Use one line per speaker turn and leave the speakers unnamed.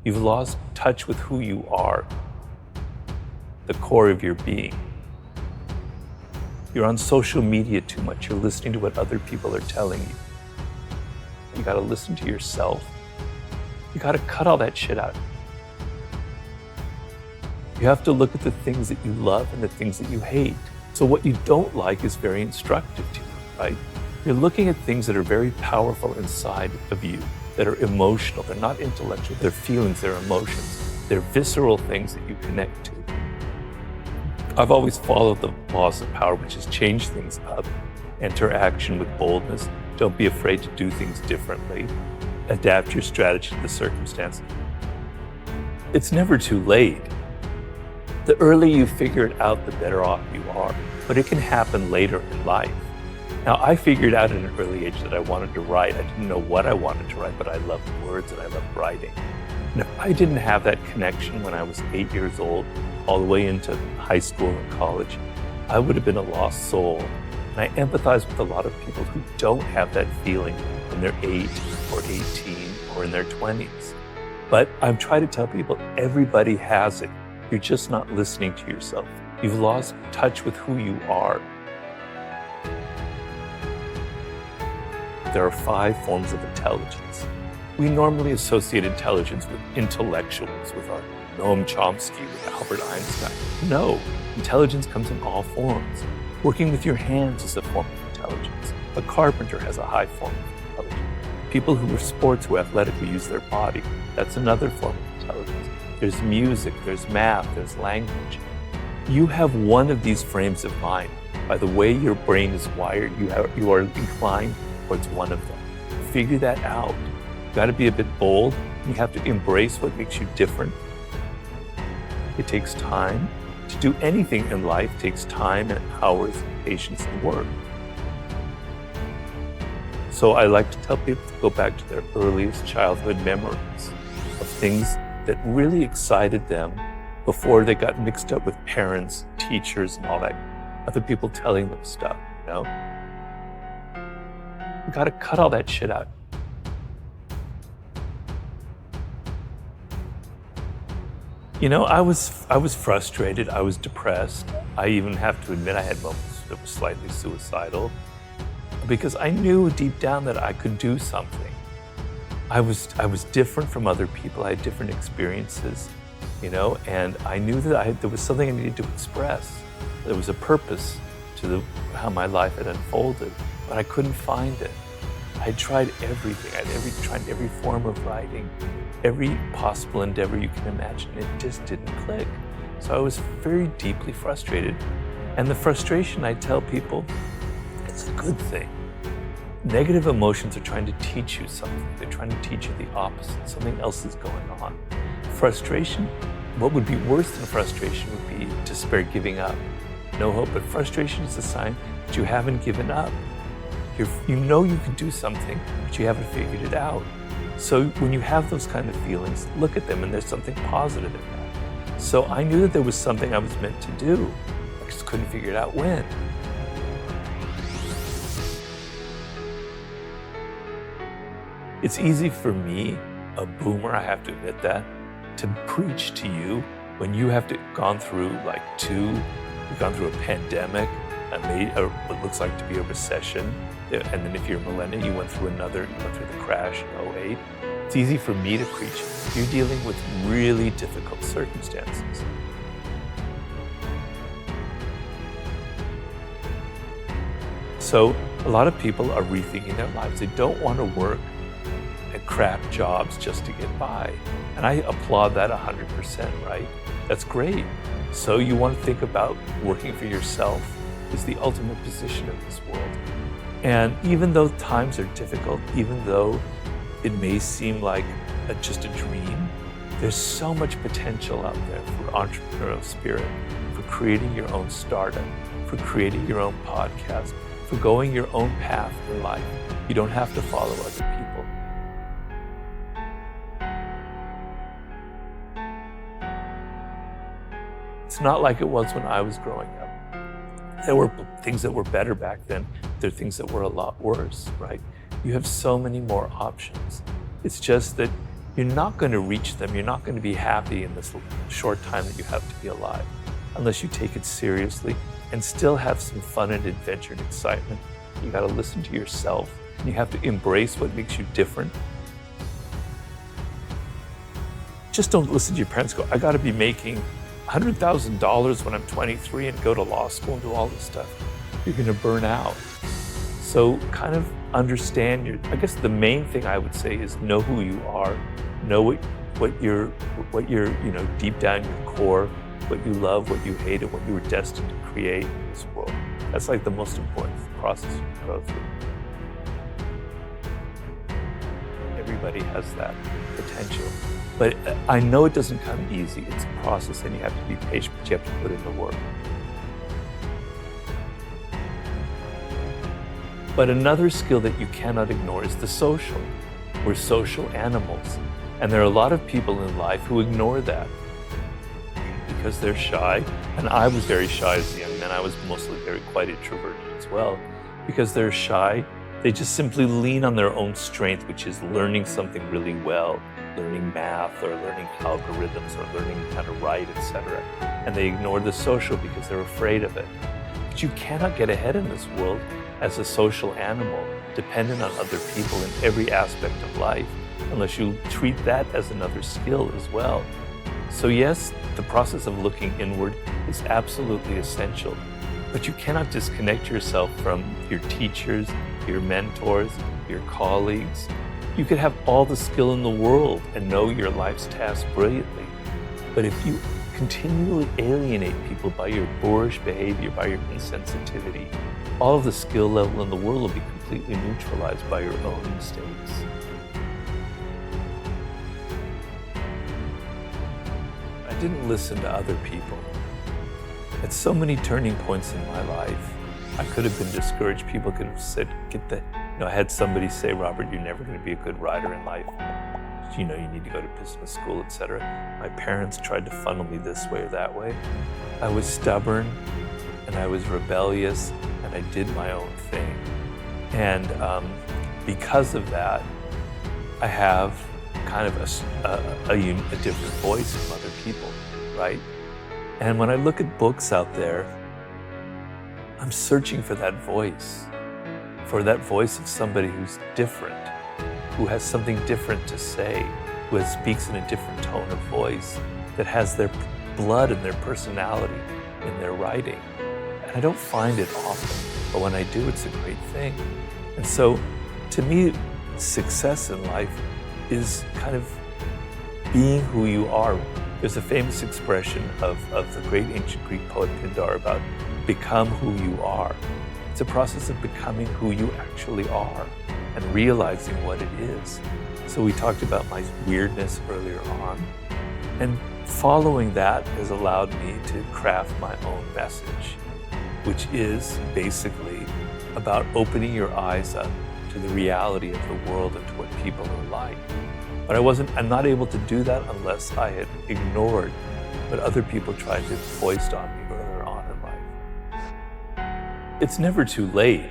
You've lost touch with who you are, the core of your being. You're on social media too much. You're listening to what other people are telling you. You gotta listen to yourself. You gotta cut all that shit out. You have to look at the things that you love and the things that you hate. So what you don't like is very instructive to you, right? You're looking at things that are very powerful inside of you, that are emotional. They're not intellectual. They're feelings, they're emotions. They're visceral things that you connect to. I've always followed the laws of power, which is change things up, enter action with boldness. Don't be afraid to do things differently. Adapt your strategy to the circumstance. It's never too late. The earlier you figure it out, the better off you are. But it can happen later in life. Now, I figured out at an early age that I wanted to write. I didn't know what I wanted to write, but I loved words and I loved writing. And if I didn't have that connection when I was 8 years old, all the way into high school and college, I would have been a lost soul. And I empathize with a lot of people who don't have that feeling when they're 8 or 18 or in their 20s. But I'm trying to tell people everybody has it. You're just not listening to yourself. You've lost touch with who you are. There are 5 forms of intelligence. We normally associate intelligence with intellectuals, with our Noam Chomsky, with Albert Einstein. No, intelligence comes in all forms. Working with your hands is a form of intelligence. A carpenter has a high form of intelligence. People who are sports, who athletically use their body, that's another form of intelligence. There's music, there's math, there's language. You have one of these frames of mind. By the way your brain is wired, you are inclined towards one of them. Figure that out. You gotta be a bit bold. You have to embrace what makes you different. It takes time. To do anything in life takes time and hours, patience, and work. So I like to tell people to go back to their earliest childhood memories of things that really excited them before they got mixed up with parents, teachers, and all that, other people telling them stuff, you know? You gotta cut all that shit out. You know, I was frustrated, I was depressed. I even have to admit I had moments that were slightly suicidal because I knew deep down that I could do something. I was different from other people. I had different experiences, you know, and I knew that there was something I needed to express. There was a purpose to how my life had unfolded, but I couldn't find it. I tried everything. I tried every form of writing, every possible endeavor you can imagine. It just didn't click. So I was very deeply frustrated. And the frustration, I tell people, it's a good thing. Negative emotions are trying to teach you something. They're trying to teach you the opposite. Something else is going on. Frustration, what would be worse than frustration would be despair, giving up, no hope. But frustration is a sign that you haven't given up. You know you can do something, but you haven't figured it out. So when you have those kind of feelings, look at them and there's something positive in that. So I knew that there was something I was meant to do. I just couldn't figure it out when. It's easy for me, a boomer, I have to admit that, to preach to you when you have gone through you've gone through a pandemic, what looks like to be a recession, and then if you're a millennial, you went through the crash in 2008. It's easy for me to preach. You're dealing with really difficult circumstances. So a lot of people are rethinking their lives. They don't want to work at crap jobs just to get by. And I applaud that 100%, right? That's great. So you want to think about working for yourself is the ultimate position in this world. And even though times are difficult, even though it may seem like just a dream, there's so much potential out there for entrepreneurial spirit, for creating your own startup, for creating your own podcast, for going your own path in life. You don't have to follow other people. It's not like it was when I was growing up. There were things that were better back then. There are things that were a lot worse, right? You have so many more options. It's just that you're not going to reach them. You're not going to be happy in this short time that you have to be alive unless you take it seriously and still have some fun and adventure and excitement. You got to listen to yourself. You have to embrace what makes you different. Just don't listen to your parents go, I got to be making $100,000 when I'm 23 and go to law school and do all this stuff. You're going to burn out. So kind of understand I guess the main thing I would say is know who you are, know what you're, deep down your core, what you love, what you hate, and what you were destined to create in this world. That's like the most important process you can go through. Everybody has that potential. But I know it doesn't come easy. It's a process and you have to be patient, but you have to put in the work. But another skill that you cannot ignore is the social. We're social animals. And there are a lot of people in life who ignore that because they're shy. And I was very shy as a young man. I was mostly quite introverted as well. Because they're shy, they just simply lean on their own strength, which is learning something really well, learning math or learning algorithms or learning how to write, etc. And they ignore the social because they're afraid of it. But you cannot get ahead in this world as a social animal, dependent on other people in every aspect of life, unless you treat that as another skill as well. So yes, the process of looking inward is absolutely essential, but you cannot disconnect yourself from your teachers, your mentors, your colleagues. You could have all the skill in the world and know your life's task brilliantly, but if you continually alienate people by your boorish behavior, by your insensitivity, all of the skill level in the world will be completely neutralized by your own mistakes. I didn't listen to other people. At so many turning points in my life, I could have been discouraged. People could have said, I had somebody say, Robert, you're never going to be a good writer in life. You need to go to business school, etc. My parents tried to funnel me this way or that way. I was stubborn and I was rebellious and I did my own thing. And because of that, I have kind of a different voice from other people, right? And when I look at books out there, I'm searching for that voice of somebody who's different, who has something different to say, who speaks in a different tone of voice, that has their blood and their personality in their writing. And I don't find it often, but when I do, it's a great thing. And so, to me, success in life is kind of being who you are. There's a famous expression of the great ancient Greek poet Pindar about become who you are. It's a process of becoming who you actually are and realizing what it is. So we talked about my weirdness earlier on, and following that has allowed me to craft my own message, which is basically about opening your eyes up to the reality of the world and to what people are like. But I'm not able to do that unless I had ignored what other people tried to foist on me earlier on in life. It's never too late